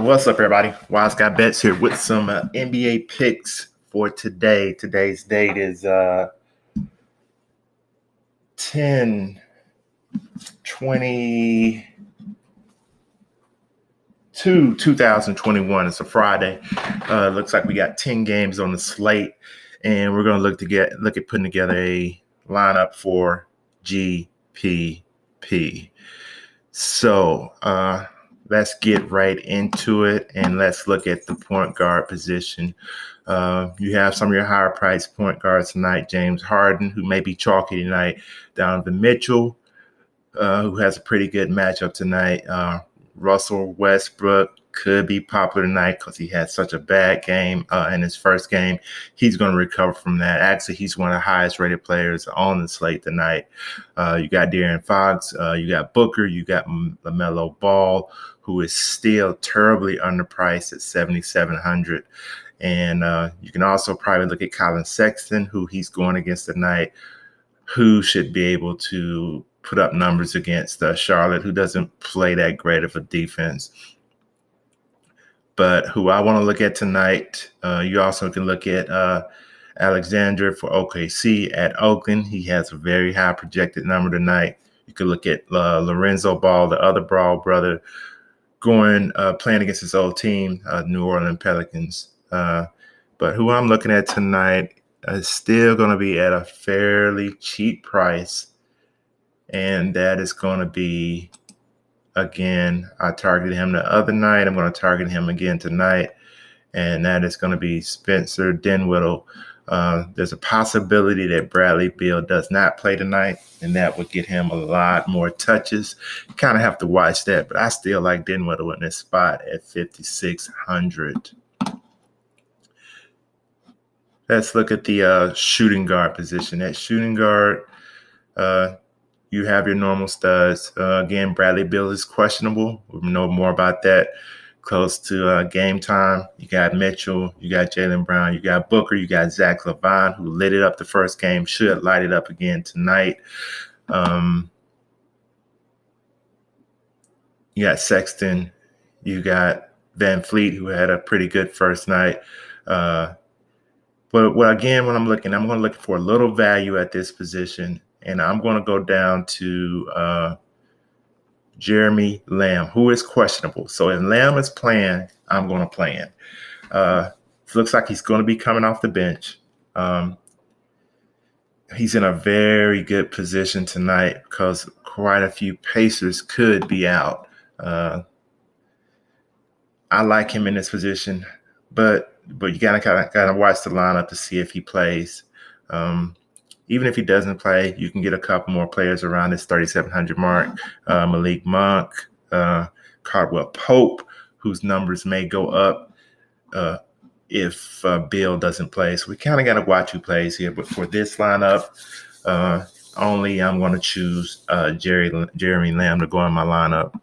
What's up, everybody? WiseGuyBets here with some NBA picks for today. Today's date is 10/22/2021. It's a Friday. Looks like we got 10 games on the slate, and we're going to look at putting together a lineup for GPP. So let's get right into it, and let's look at the point guard position. You have some of your higher priced point guards tonight. James Harden, who may be chalky tonight. Donovan Mitchell, who has a pretty good matchup tonight. Russell Westbrook could be popular tonight because he had such a bad game in his first game. He's going to recover from that. Actually, he's one of the highest rated players on the slate tonight. You got De'Aaron Fox, you got Booker, you got LaMelo Ball, who is still terribly underpriced at $7,700. And you can also probably look at Colin Sexton, who he's going against tonight, who should be able to put up numbers against Charlotte, who doesn't play that great of a defense. But who I want to look at tonight, you also can look at Alexander for OKC at Oakland. He has a very high projected number tonight. You can look at Lorenzo Ball, the other Ball brother, playing against his old team, New Orleans Pelicans. But who I'm looking at tonight is still going to be at a fairly cheap price, and that is going to be, again, I targeted him the other night. I'm going to target him again tonight, and that is going to be Spencer Dinwiddle. There's a possibility that Bradley Beal does not play tonight, and that would get him a lot more touches. You kind of have to watch that, but I still like Dinwiddle in this spot at 5,600. Let's look at the shooting guard position. At shooting guard, you have your normal studs. Again, Bradley Beal is questionable. We'll know more about that close to game time. You got Mitchell, you got Jaylen Brown, you got Booker, you got Zach LaVine, who lit it up the first game, should light it up again tonight. You got Sexton, you got Van Fleet, who had a pretty good first night. But when I'm going to look for a little value at this position, and I'm going to go down to Jeremy Lamb, who is questionable. So if Lamb is playing, I'm going to play him. It looks like he's going to be coming off the bench. He's in a very good position tonight because quite a few Pacers could be out. I like him in this position, but you gotta watch the lineup to see if he plays. Even if he doesn't play, you can get a couple more players around this 3,700 mark. Malik Monk, Caldwell Pope, whose numbers may go up if Bill doesn't play. So we kind of got to watch who plays here. But for this lineup, only I'm going to choose Jeremy Lamb to go in my lineup.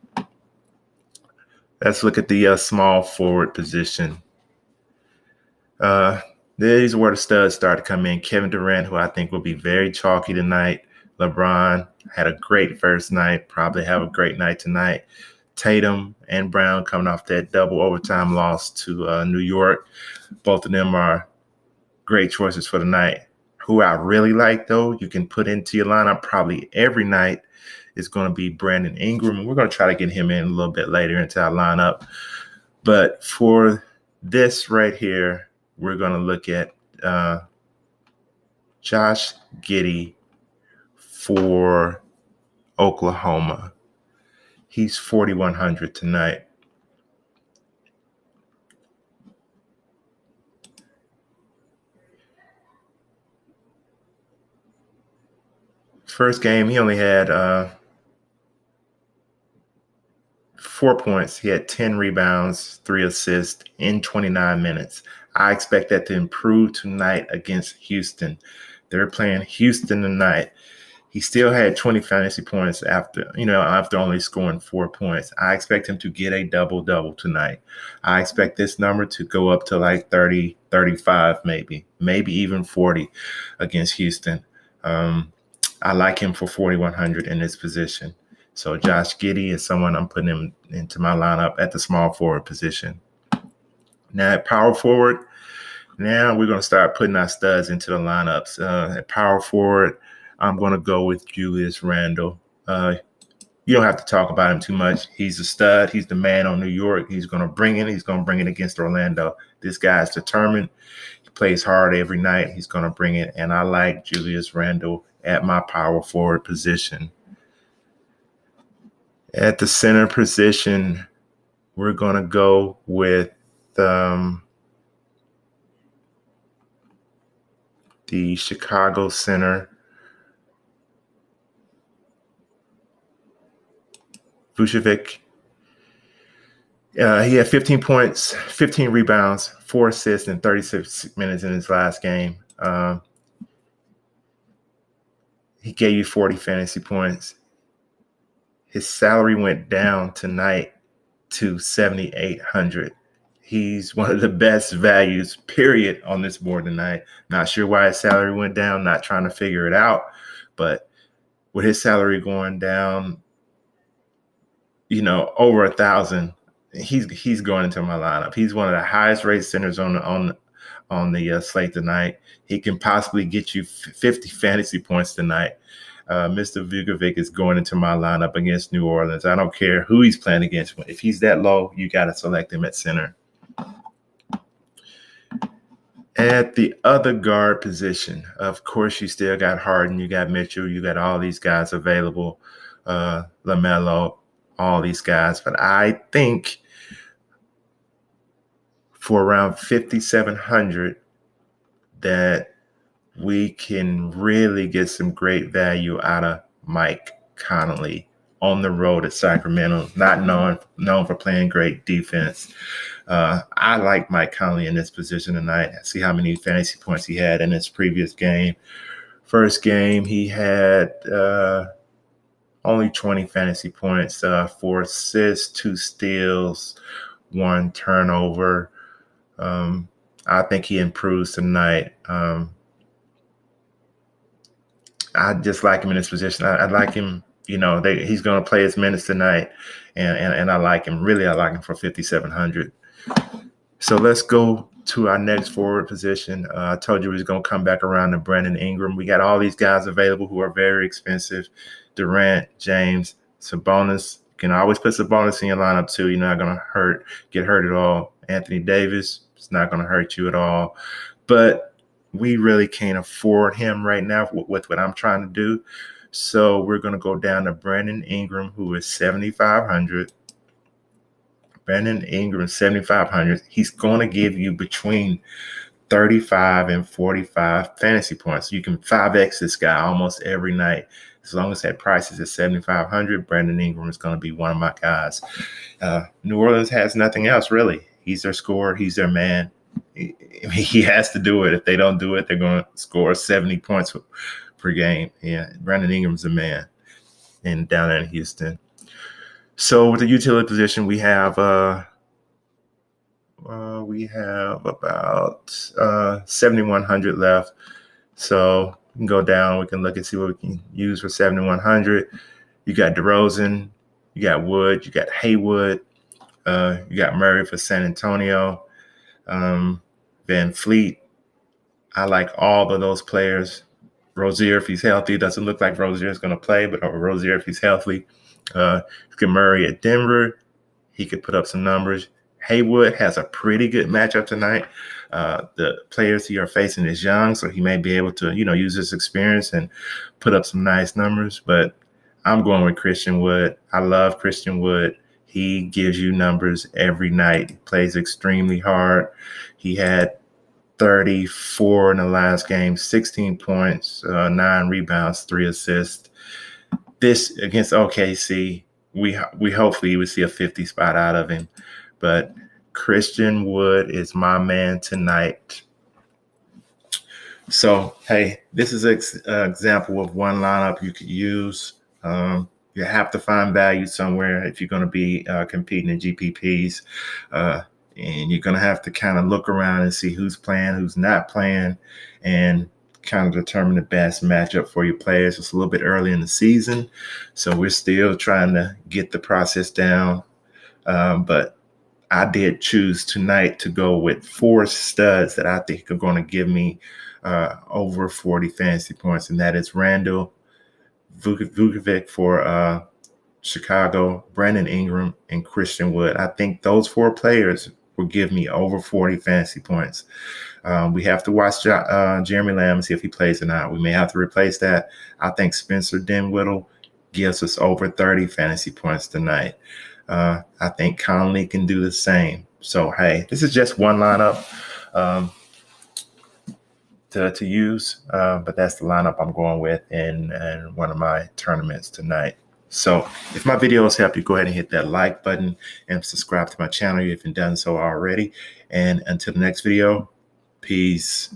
Let's look at the small forward position. These are where the studs start to come in. Kevin Durant, who I think will be very chalky tonight. LeBron had a great first night, probably have a great night tonight. Tatum and Brown coming off that double overtime loss to New York. Both of them are great choices for the night. Who I really like, though, you can put into your lineup probably every night, is going to be Brandon Ingram. We're going to try to get him in a little bit later into our lineup. But for this right here, we're going to look at Josh Giddey for Oklahoma. He's 4,100 tonight. First game, he only had 4 points. He had 10 rebounds, 3 assists in 29 minutes. I expect that to improve tonight against Houston. They're playing Houston tonight. He still had 20 fantasy points after only scoring 4 points. I expect him to get a double-double tonight. I expect this number to go up to like 30, 35 maybe even 40 against Houston. I like him for 4,100 in this position. So Josh Giddey is someone I'm putting him into my lineup at the small forward position. Now at power forward, now we're going to start putting our studs into the lineups. At power forward, I'm going to go with Julius Randle. You don't have to talk about him too much. He's a stud. He's the man on New York. He's going to bring it. He's going to bring it against Orlando. This guy's determined. He plays hard every night. He's going to bring it. And I like Julius Randle at my power forward position. At the center position, we're going to go with the Chicago center, Vucevic. He had 15 points, 15 rebounds, 4 assists in 36 minutes in his last game. He gave you 40 fantasy points. His salary went down tonight to $7,800. He's one of the best values, period, on this board tonight. Not sure why his salary went down, not trying to figure it out. But with his salary going down, over 1,000, he's going into my lineup. He's one of the highest rated centers on the slate tonight. He can possibly get you 50 fantasy points tonight. Mr. Vucevic is going into my lineup against New Orleans. I don't care who he's playing against. If he's that low, you got to select him at center. At the other guard position, of course, you still got Harden, you got Mitchell, you got all these guys available, LaMelo, all these guys. But I think for around 5,700 that we can really get some great value out of Mike Conley on the road at Sacramento, not known for playing great defense. I like Mike Conley in this position tonight. See how many fantasy points he had in his previous game. First game, he had only 20 fantasy points, 4 assists, 2 steals, 1 turnover. I think he improves tonight. I just like him in this position. I like him. He's going to play his minutes tonight, and I like him. Really, I like him for 5,700. So let's go to our next forward position. I told you we was going to come back around to Brandon Ingram. We got all these guys available who are very expensive. Durant, James, Sabonis. You can always put Sabonis in your lineup too. You're not going to get hurt at all. Anthony Davis, it's not going to hurt you at all. But we really can't afford him right now with what I'm trying to do. So we're going to go down to Brandon Ingram, who is 7,500. Brandon Ingram, 7,500. He's going to give you between 35 and 45 fantasy points. You can 5X this guy almost every night. As long as that price is at 7,500, Brandon Ingram is going to be one of my guys. New Orleans has nothing else, really. He's their scorer. He's their man. He has to do it. If they don't do it, they're going to score 70 points per game. Yeah, Brandon Ingram's a man down there in Houston. So with the utility position, we have about 7,100 left. So we can go down. We can look and see what we can use for 7,100. You got DeRozan, you got Wood, you got Haywood, you got Murray for San Antonio, Van Fleet. I like all of those players. Rozier, if he's healthy, doesn't look like Rozier is going to play, but Rozier, if he's healthy. Get Murray at Denver. He could put up some numbers. Haywood has a pretty good matchup tonight. The players he are facing is young, so he may be able to, use his experience and put up some nice numbers. But I'm going with Christian Wood. I love Christian Wood. He gives you numbers every night. He plays extremely hard. He had 34 in the last game, 16 points, 9 rebounds, 3 assists. This against OKC, we hopefully would see a 50 spot out of him. But Christian Wood is my man tonight. So, hey, this is an example of one lineup you could use. You have to find value somewhere if you're going to be competing in GPPs. And you're going to have to kind of look around and see who's playing, who's not playing, and kind of determine the best matchup for your players. It's a little bit early in the season, so we're still trying to get the process down. But I did choose tonight to go with 4 studs that I think are going to give me over 40 fantasy points, and that is Randle, Vukovic for Chicago, Brandon Ingram, and Christian Wood. I think those 4 players will give me over 40 fantasy points. We have to watch Jeremy Lamb and see if he plays or not. We may have to replace that. I think Spencer Dinwiddle gives us over 30 fantasy points tonight. I think Conley can do the same. So, hey, this is just one lineup to use, but that's the lineup I'm going with in one of my tournaments tonight. So if my videos help you, go ahead and hit that like button and subscribe to my channel if you haven't done so already. And until the next video, peace.